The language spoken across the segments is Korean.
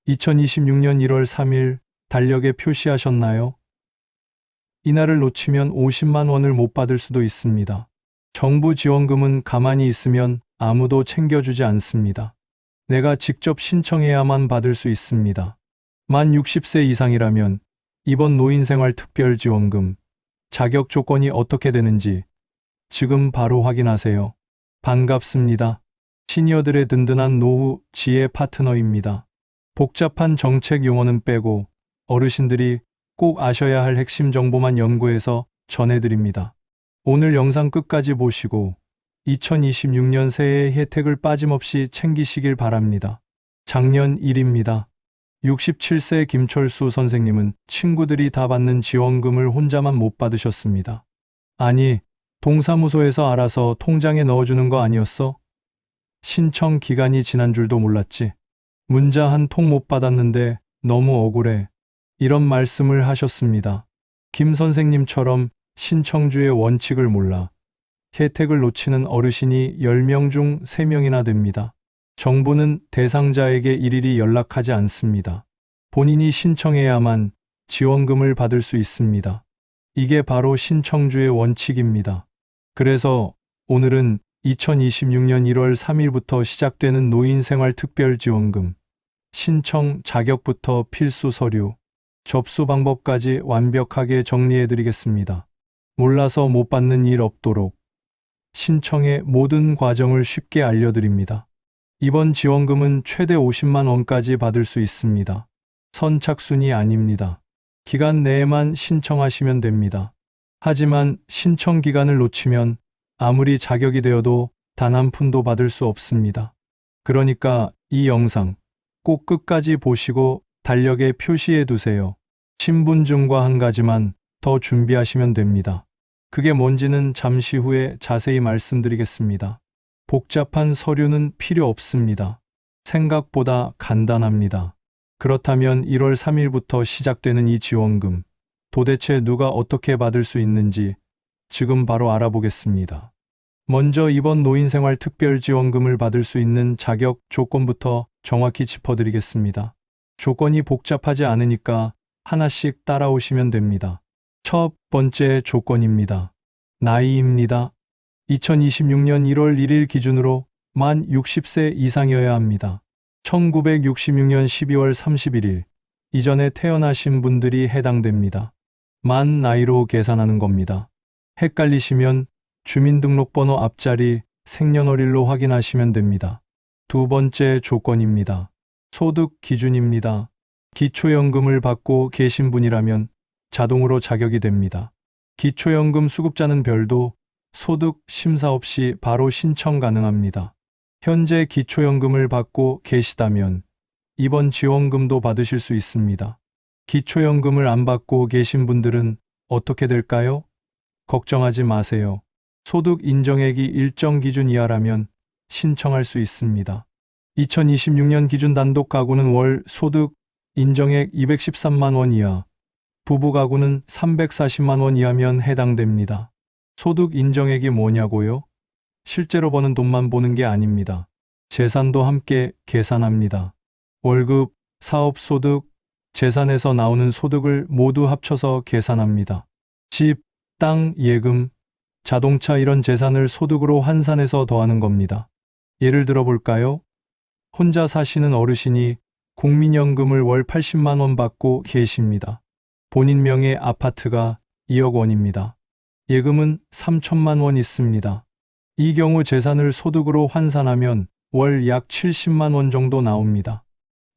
2026년 1월 3일 달력에 표시하셨나요? 이날을 놓치면 50만 원을 못 받을 수도 있습니다. 정부 지원금은 가만히 있으면 아무도 챙겨주지 않습니다. 내가 직접 신청해야만 받을 수 있습니다. 만 60세 이상이라면 이번 노인생활특별지원금 자격 조건이 어떻게 되는지 지금 바로 확인하세요. 반갑습니다. 시니어들의 든든한 노후 지혜 파트너입니다. 복잡한 정책 용어는 빼고 어르신들이 꼭 아셔야 할 핵심 정보만 연구해서 전해드립니다. 오늘 영상 끝까지 보시고 2026년 새해의 혜택을 빠짐없이 챙기시길 바랍니다. 작년 1입니다. 67세 김철수 선생님은 친구들이 다 받는 지원금을 혼자만 못 받으셨습니다. 아니, 동사무소에서 알아서 통장에 넣어주는 거 아니었어? 신청 기간이 지난 줄도 몰랐지. 문자 한 통 못 받았는데 너무 억울해. 이런 말씀을 하셨습니다. 김 선생님처럼 신청주의 원칙을 몰라 혜택을 놓치는 어르신이 10명 중 3명이나 됩니다. 정부는 대상자에게 일일이 연락하지 않습니다. 본인이 신청해야만 지원금을 받을 수 있습니다. 이게 바로 신청주의 원칙입니다. 그래서 오늘은 2026년 1월 3일부터 시작되는 노인생활특별지원금 신청 자격부터 필수 서류, 접수 방법까지 완벽하게 정리해드리겠습니다. 몰라서 못 받는 일 없도록 신청의 모든 과정을 쉽게 알려드립니다. 이번 지원금은 최대 50만 원까지 받을 수 있습니다. 선착순이 아닙니다. 기간 내에만 신청하시면 됩니다. 하지만 신청 기간을 놓치면 아무리 자격이 되어도 단 한 푼도 받을 수 없습니다. 그러니까 이 영상 꼭 끝까지 보시고 달력에 표시해 두세요. 신분증과 한 가지만 더 준비하시면 됩니다. 그게 뭔지는 잠시 후에 자세히 말씀드리겠습니다. 복잡한 서류는 필요 없습니다. 생각보다 간단합니다. 그렇다면 1월 3일부터 시작되는 이 지원금, 도대체 누가 어떻게 받을 수 있는지 지금 바로 알아보겠습니다. 먼저 이번 노인생활 특별지원금을 받을 수 있는 자격 조건부터 정확히 짚어드리겠습니다. 조건이 복잡하지 않으니까 하나씩 따라오시면 됩니다. 첫 번째 조건입니다. 나이입니다. 2026년 1월 1일 기준으로 만 60세 이상이어야 합니다. 1966년 12월 31일 이전에 태어나신 분들이 해당됩니다. 만 나이로 계산하는 겁니다. 헷갈리시면 주민등록번호 앞자리 생년월일로 확인하시면 됩니다. 두 번째 조건입니다. 소득 기준입니다. 기초연금을 받고 계신 분이라면 자동으로 자격이 됩니다. 기초연금 수급자는 별도 소득 심사 없이 바로 신청 가능합니다. 현재 기초연금을 받고 계시다면 이번 지원금도 받으실 수 있습니다. 기초연금을 안 받고 계신 분들은 어떻게 될까요? 걱정하지 마세요. 소득 인정액이 일정 기준 이하라면 신청할 수 있습니다. 2026년 기준 단독 가구는 월 소득 인정액 213만 원 이하, 부부 가구는 340만 원 이하면 해당됩니다. 소득 인정액이 뭐냐고요? 실제로 버는 돈만 보는 게 아닙니다. 재산도 함께 계산합니다. 월급, 사업소득, 재산에서 나오는 소득을 모두 합쳐서 계산합니다. 집, 땅, 예금, 자동차 이런 재산을 소득으로 환산해서 더하는 겁니다. 예를 들어 볼까요? 혼자 사시는 어르신이 국민연금을 월 80만 원 받고 계십니다. 본인 명의 아파트가 2억 원입니다. 예금은 3천만 원 있습니다. 이 경우 재산을 소득으로 환산하면 월 약 70만 원 정도 나옵니다.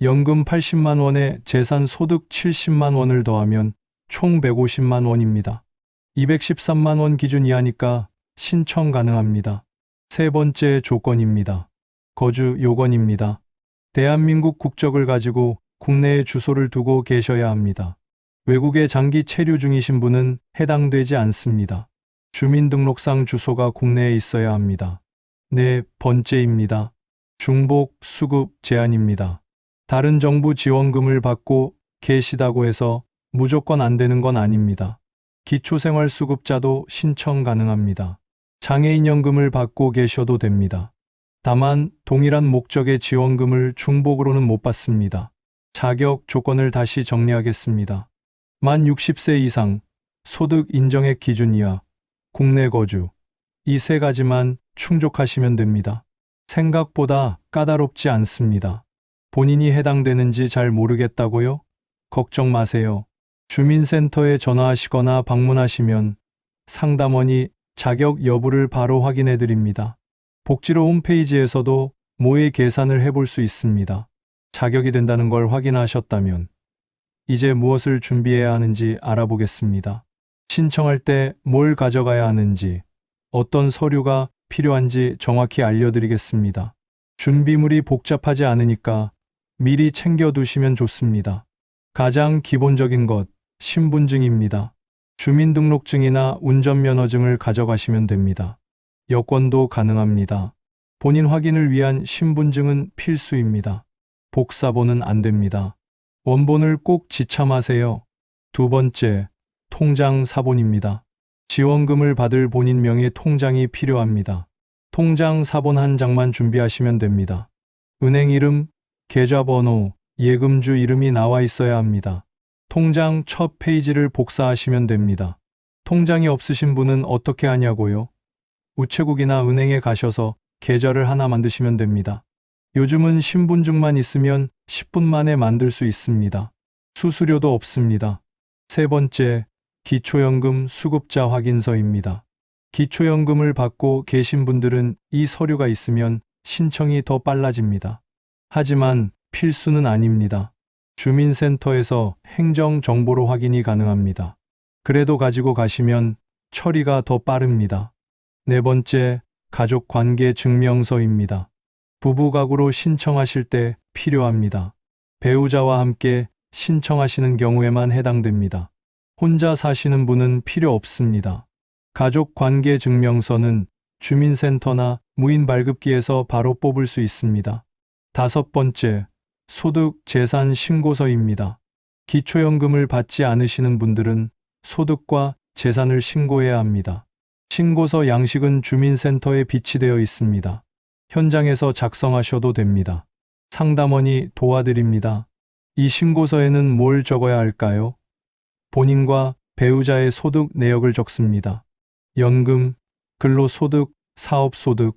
연금 80만 원에 재산 소득 70만 원을 더하면 총 150만 원입니다. 213만 원 기준 이하니까 신청 가능합니다. 세 번째 조건입니다. 거주 요건입니다. 대한민국 국적을 가지고 국내에 주소를 두고 계셔야 합니다. 외국에 장기 체류 중이신 분은 해당되지 않습니다. 주민등록상 주소가 국내에 있어야 합니다. 네 번째입니다. 중복 수급 제한입니다. 다른 정부 지원금을 받고 계시다고 해서 무조건 안 되는 건 아닙니다. 기초생활수급자도 신청 가능합니다. 장애인연금을 받고 계셔도 됩니다. 다만 동일한 목적의 지원금을 중복으로는 못 받습니다. 자격 조건을 다시 정리하겠습니다. 만 60세 이상, 소득 인정액 기준 이하, 국내 거주. 이 세 가지만 충족하시면 됩니다. 생각보다 까다롭지 않습니다. 본인이 해당되는지 잘 모르겠다고요? 걱정 마세요. 주민센터에 전화하시거나 방문하시면 상담원이 자격 여부를 바로 확인해 드립니다. 복지로 홈페이지에서도 모의 계산을 해볼 수 있습니다. 자격이 된다는 걸 확인하셨다면 이제 무엇을 준비해야 하는지 알아보겠습니다. 신청할 때 뭘 가져가야 하는지, 어떤 서류가 필요한지 정확히 알려드리겠습니다. 준비물이 복잡하지 않으니까 미리 챙겨두시면 좋습니다. 가장 기본적인 것, 신분증입니다. 주민등록증이나 운전면허증을 가져가시면 됩니다. 여권도 가능합니다. 본인 확인을 위한 신분증은 필수입니다. 복사본은 안 됩니다. 원본을 꼭 지참하세요. 두 번째, 통장 사본입니다. 지원금을 받을 본인 명의 통장이 필요합니다. 통장 사본 한 장만 준비하시면 됩니다. 은행 이름, 계좌번호, 예금주 이름이 나와 있어야 합니다. 통장 첫 페이지를 복사하시면 됩니다. 통장이 없으신 분은 어떻게 하냐고요? 우체국이나 은행에 가셔서 계좌를 하나 만드시면 됩니다. 요즘은 신분증만 있으면 10분 만에 만들 수 있습니다. 수수료도 없습니다. 세 번째, 기초연금 수급자 확인서입니다. 기초연금을 받고 계신 분들은 이 서류가 있으면 신청이 더 빨라집니다. 하지만 필수는 아닙니다. 주민센터에서 행정정보로 확인이 가능합니다. 그래도 가지고 가시면 처리가 더 빠릅니다. 네 번째, 가족관계증명서입니다. 부부가구로 신청하실 때 필요합니다. 배우자와 함께 신청하시는 경우에만 해당됩니다. 혼자 사시는 분은 필요 없습니다. 가족관계증명서는 주민센터나 무인발급기에서 바로 뽑을 수 있습니다. 다섯 번째, 소득 재산 신고서입니다. 기초연금을 받지 않으시는 분들은 소득과 재산을 신고해야 합니다. 신고서 양식은 주민센터에 비치되어 있습니다. 현장에서 작성하셔도 됩니다. 상담원이 도와드립니다. 이 신고서에는 뭘 적어야 할까요? 본인과 배우자의 소득 내역을 적습니다. 연금, 근로소득, 사업소득,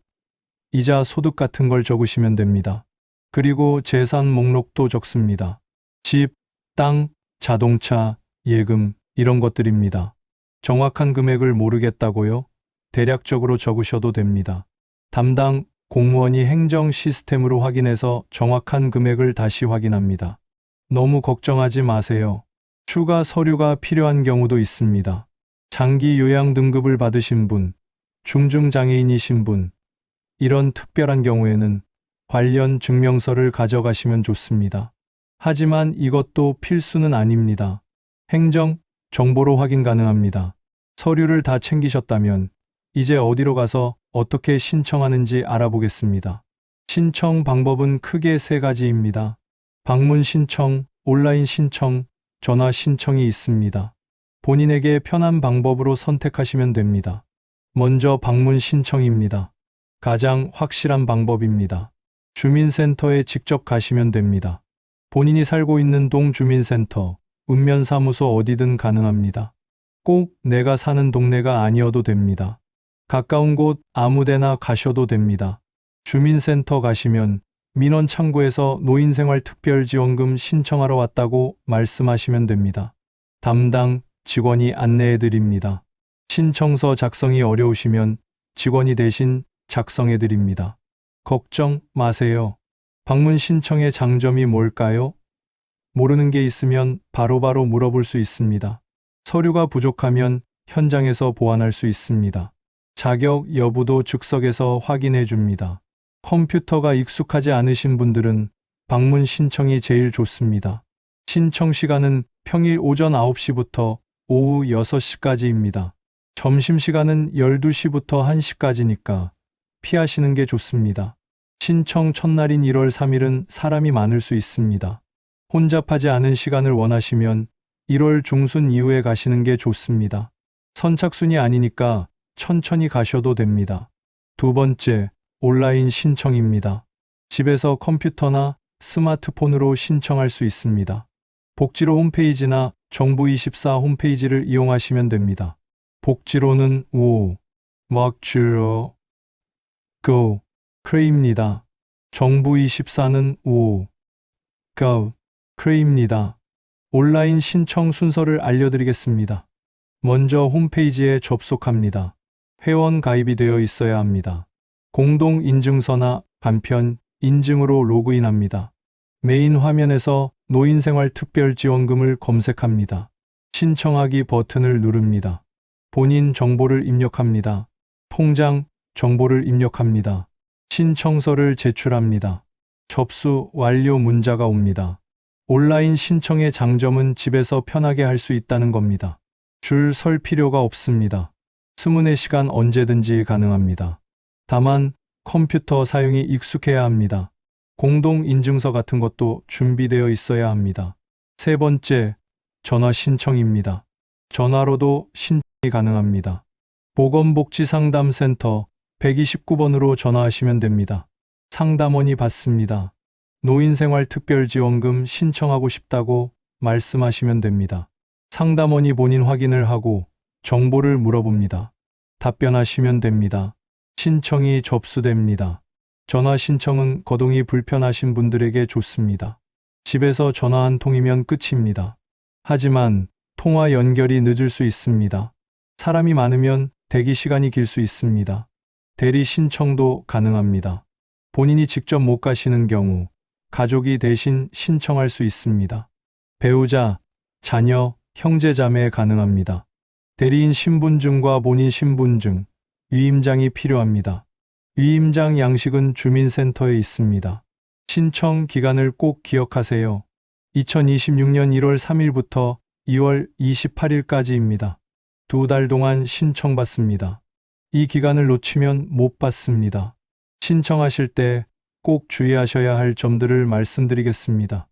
이자 소득 같은 걸 적으시면 됩니다. 그리고 재산 목록도 적습니다. 집, 땅, 자동차, 예금 이런 것들입니다. 정확한 금액을 모르겠다고요? 대략적으로 적으셔도 됩니다. 담당 공무원이 행정 시스템으로 확인해서 정확한 금액을 다시 확인합니다. 너무 걱정하지 마세요. 추가 서류가 필요한 경우도 있습니다. 장기 요양 등급을 받으신 분, 중증장애인이신 분, 이런 특별한 경우에는 관련 증명서를 가져가시면 좋습니다. 하지만 이것도 필수는 아닙니다. 행정, 정보로 확인 가능합니다. 서류를 다 챙기셨다면 이제 어디로 가서 어떻게 신청하는지 알아보겠습니다. 신청 방법은 크게 세 가지입니다. 방문 신청, 온라인 신청, 전화 신청이 있습니다. 본인에게 편한 방법으로 선택하시면 됩니다. 먼저 방문 신청입니다. 가장 확실한 방법입니다. 주민센터에 직접 가시면 됩니다. 본인이 살고 있는 동 주민센터, 읍면사무소 어디든 가능합니다. 꼭 내가 사는 동네가 아니어도 됩니다. 가까운 곳 아무데나 가셔도 됩니다. 주민센터 가시면 민원 창구에서 노인생활특별지원금 신청하러 왔다고 말씀하시면 됩니다. 담당 직원이 안내해 드립니다. 신청서 작성이 어려우시면 직원이 대신 작성해 드립니다. 걱정 마세요. 방문 신청의 장점이 뭘까요? 모르는 게 있으면 바로바로 물어볼 수 있습니다. 서류가 부족하면 현장에서 보완할 수 있습니다. 자격 여부도 즉석에서 확인해 줍니다. 컴퓨터가 익숙하지 않으신 분들은 방문 신청이 제일 좋습니다. 신청 시간은 평일 오전 9시부터 오후 6시까지입니다. 점심시간은 12시부터 1시까지니까 피하시는 게 좋습니다. 신청 첫날인 1월 3일은 사람이 많을 수 있습니다. 혼잡하지 않은 시간을 원하시면 1월 중순 이후에 가시는 게 좋습니다. 선착순이 아니니까 천천히 가셔도 됩니다. 두 번째, 온라인 신청입니다. 집에서 컴퓨터나 스마트폰으로 신청할 수 있습니다. 복지로 홈페이지나 정부24 홈페이지를 이용하시면 됩니다. 복지로는 막주로 go 크레입니다. 정부24는 go 크레입니다. 온라인 신청 순서를 알려드리겠습니다. 먼저 홈페이지에 접속합니다. 회원 가입이 되어 있어야 합니다. 공동인증서나 간편 인증으로 로그인합니다. 메인 화면에서 노인생활특별지원금을 검색합니다. 신청하기 버튼을 누릅니다. 본인 정보를 입력합니다. 통장 정보를 입력합니다. 신청서를 제출합니다. 접수 완료 문자가 옵니다. 온라인 신청의 장점은 집에서 편하게 할 수 있다는 겁니다. 줄 설 필요가 없습니다. 24시간 언제든지 가능합니다. 다만 컴퓨터 사용이 익숙해야 합니다. 공동인증서 같은 것도 준비되어 있어야 합니다. 세 번째, 전화 신청입니다. 전화로도 신청이 가능합니다. 보건복지상담센터 129번으로 전화하시면 됩니다. 상담원이 받습니다. 노인생활특별지원금 신청하고 싶다고 말씀하시면 됩니다. 상담원이 본인 확인을 하고 정보를 물어봅니다. 답변하시면 됩니다. 신청이 접수됩니다. 전화 신청은 거동이 불편하신 분들에게 좋습니다. 집에서 전화 한 통이면 끝입니다. 하지만 통화 연결이 늦을 수 있습니다. 사람이 많으면 대기 시간이 길 수 있습니다. 대리 신청도 가능합니다. 본인이 직접 못 가시는 경우 가족이 대신 신청할 수 있습니다. 배우자, 자녀, 형제 자매 가능합니다. 대리인 신분증과 본인 신분증, 위임장이 필요합니다. 위임장 양식은 주민센터에 있습니다. 신청 기간을 꼭 기억하세요. 2026년 1월 3일부터 2월 28일까지입니다. 2달 동안 신청받습니다. 이 기간을 놓치면 못 받습니다. 신청하실 때 꼭 주의하셔야 할 점들을 말씀드리겠습니다.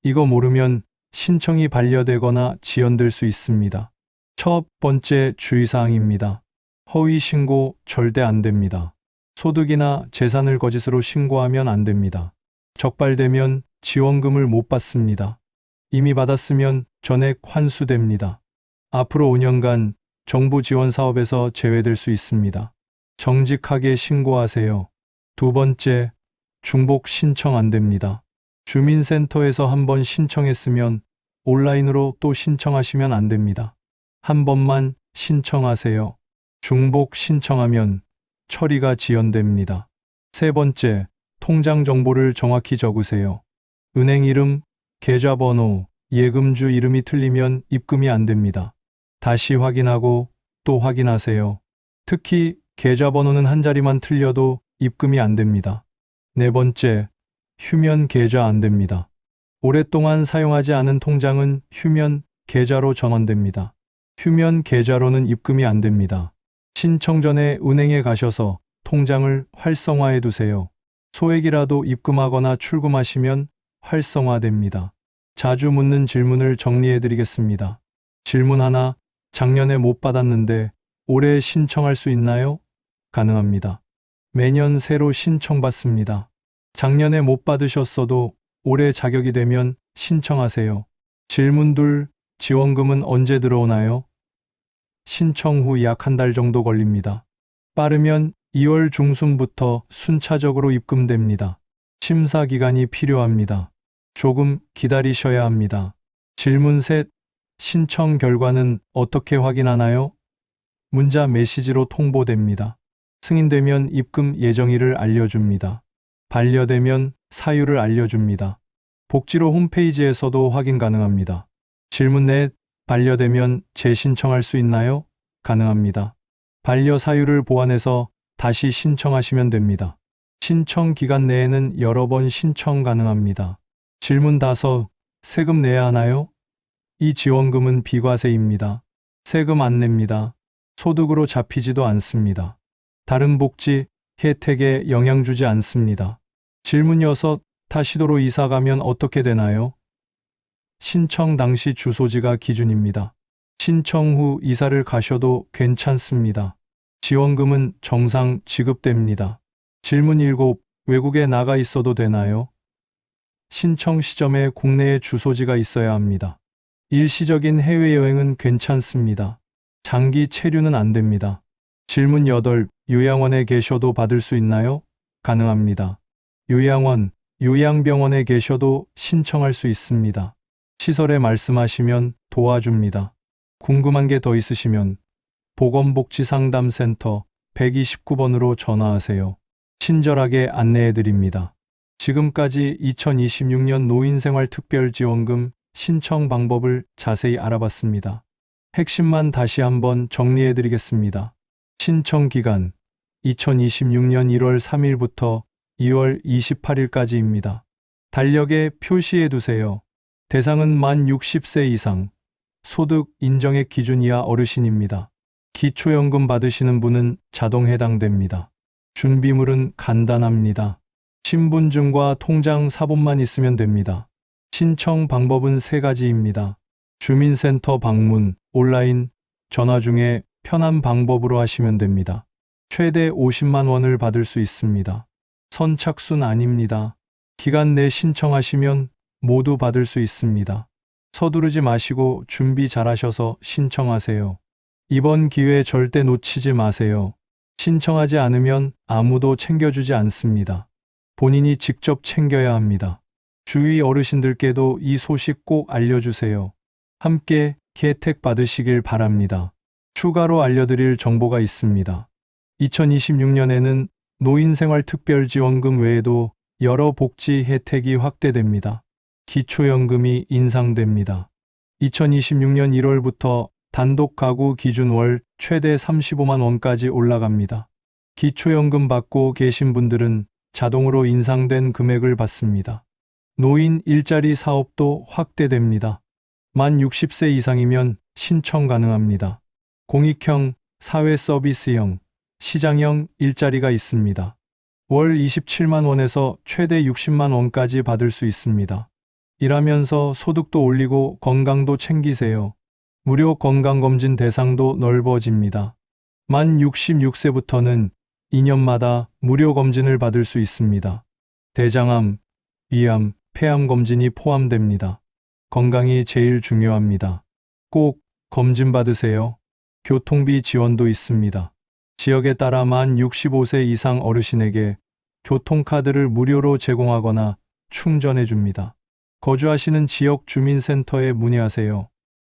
이거 모르면 신청이 반려되거나 지연될 수 있습니다. 첫 번째 주의사항입니다. 허위 신고 절대 안 됩니다. 소득이나 재산을 거짓으로 신고하면 안 됩니다. 적발되면 지원금을 못 받습니다. 이미 받았으면 전액 환수됩니다. 앞으로 5년간 정부 지원 사업에서 제외될 수 있습니다. 정직하게 신고하세요. 두 번째, 중복 신청 안 됩니다. 주민센터에서 한번 신청했으면 온라인으로 또 신청하시면 안 됩니다. 한 번만 신청하세요. 중복 신청하면 처리가 지연됩니다. 세 번째, 통장 정보를 정확히 적으세요. 은행 이름, 계좌번호, 예금주 이름이 틀리면 입금이 안 됩니다. 다시 확인하고 또 확인하세요. 특히 계좌번호는 한 자리만 틀려도 입금이 안 됩니다. 네 번째, 휴면 계좌 안 됩니다. 오랫동안 사용하지 않은 통장은 휴면 계좌로 전환됩니다. 휴면 계좌로는 입금이 안 됩니다. 신청 전에 은행에 가셔서 통장을 활성화해 두세요. 소액이라도 입금하거나 출금하시면 활성화됩니다. 자주 묻는 질문을 정리해 드리겠습니다. 질문 하나, 작년에 못 받았는데 올해 신청할 수 있나요? 가능합니다. 매년 새로 신청받습니다. 작년에 못 받으셨어도 올해 자격이 되면 신청하세요. 질문 둘, 지원금은 언제 들어오나요? 신청 후 약 한 달 정도 걸립니다. 빠르면 2월 중순부터 순차적으로 입금됩니다. 심사 기간이 필요합니다. 조금 기다리셔야 합니다. 질문 셋, 신청 결과는 어떻게 확인하나요? 문자 메시지로 통보됩니다. 승인되면 입금 예정일을 알려줍니다. 반려되면 사유를 알려줍니다. 복지로 홈페이지에서도 확인 가능합니다. 질문 넷, 반려되면 재신청할 수 있나요? 가능합니다. 반려 사유를 보완해서 다시 신청하시면 됩니다. 신청 기간 내에는 여러 번 신청 가능합니다. 질문 5, 세금 내야 하나요? 이 지원금은 비과세입니다. 세금 안 냅니다. 소득으로 잡히지도 않습니다. 다른 복지, 혜택에 영향 주지 않습니다. 질문 6, 타시도로 이사 가면 어떻게 되나요? 신청 당시 주소지가 기준입니다. 신청 후 이사를 가셔도 괜찮습니다. 지원금은 정상 지급됩니다. 질문 7, 외국에 나가 있어도 되나요? 신청 시점에 국내에 주소지가 있어야 합니다. 일시적인 해외여행은 괜찮습니다. 장기 체류는 안 됩니다. 질문 8. 요양원에 계셔도 받을 수 있나요? 가능합니다. 요양원, 요양병원에 계셔도 신청할 수 있습니다. 시설에 말씀하시면 도와줍니다. 궁금한 게 더 있으시면 보건복지상담센터 129번으로 전화하세요. 친절하게 안내해드립니다. 지금까지 2026년 노인생활특별지원금 신청 방법을 자세히 알아봤습니다. 핵심만 다시 한번 정리해드리겠습니다. 신청 기간 2026년 1월 3일부터 2월 28일까지입니다. 달력에 표시해두세요. 대상은 만 60세 이상, 소득 인정액 기준 이하 어르신입니다. 기초연금 받으시는 분은 자동 해당됩니다. 준비물은 간단합니다. 신분증과 통장 사본만 있으면 됩니다. 신청 방법은 3가지입니다. 주민센터 방문, 온라인, 전화 중에 편한 방법으로 하시면 됩니다. 최대 50만 원을 받을 수 있습니다. 선착순 아닙니다. 기간 내 신청하시면 모두 받을 수 있습니다. 서두르지 마시고 준비 잘하셔서 신청하세요. 이번 기회 절대 놓치지 마세요. 신청하지 않으면 아무도 챙겨주지 않습니다. 본인이 직접 챙겨야 합니다. 주위 어르신들께도 이 소식 꼭 알려주세요. 함께 혜택 받으시길 바랍니다. 추가로 알려드릴 정보가 있습니다. 2026년에는 노인생활특별지원금 외에도 여러 복지 혜택이 확대됩니다. 기초연금이 인상됩니다. 2026년 1월부터 단독 가구 기준 월 최대 35만 원까지 올라갑니다. 기초연금 받고 계신 분들은 자동으로 인상된 금액을 받습니다. 노인 일자리 사업도 확대됩니다. 만 60세 이상이면 신청 가능합니다. 공익형, 사회서비스형, 시장형 일자리가 있습니다. 월 27만 원에서 최대 60만 원까지 받을 수 있습니다. 일하면서 소득도 올리고 건강도 챙기세요. 무료 건강검진 대상도 넓어집니다. 만 66세부터는 2년마다 무료 검진을 받을 수 있습니다. 대장암, 위암, 폐암 검진이 포함됩니다. 건강이 제일 중요합니다. 꼭 검진 받으세요. 교통비 지원도 있습니다. 지역에 따라 만 65세 이상 어르신에게 교통카드를 무료로 제공하거나 충전해 줍니다. 거주하시는 지역 주민센터에 문의하세요.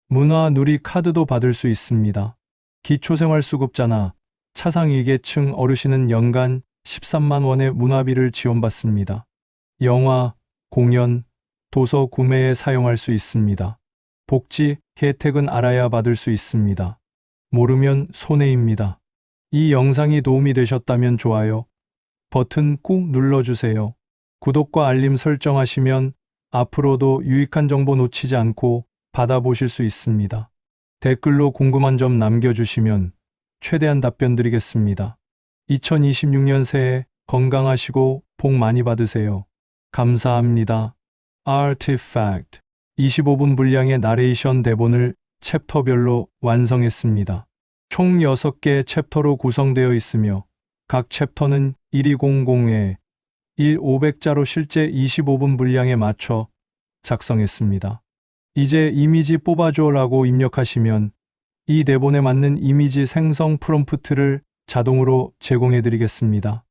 문화누리 카드도 받을 수 있습니다. 기초생활수급자나 차상위계층 어르신은 연간 13만 원의 문화비를 지원받습니다. 영화, 공연, 도서 구매에 사용할 수 있습니다. 복지 혜택은 알아야 받을 수 있습니다. 모르면 손해입니다. 이 영상이 도움이 되셨다면 좋아요 버튼 꾹 눌러주세요. 구독과 알림 설정하시면 앞으로도 유익한 정보 놓치지 않고 받아보실 수 있습니다. 댓글로 궁금한 점 남겨주시면 최대한 답변 드리겠습니다. 2026년 새해 건강하시고 복 많이 받으세요. 감사합니다. Artifact 25분 분량의 나레이션 대본을 챕터별로 완성했습니다. 총 6개 챕터로 구성되어 있으며 각 챕터는 1200에 1500자로 실제 25분 분량에 맞춰 작성했습니다. 이제 이미지 뽑아줘라고 입력하시면 이 대본에 맞는 이미지 생성 프롬프트를 자동으로 제공해 드리겠습니다.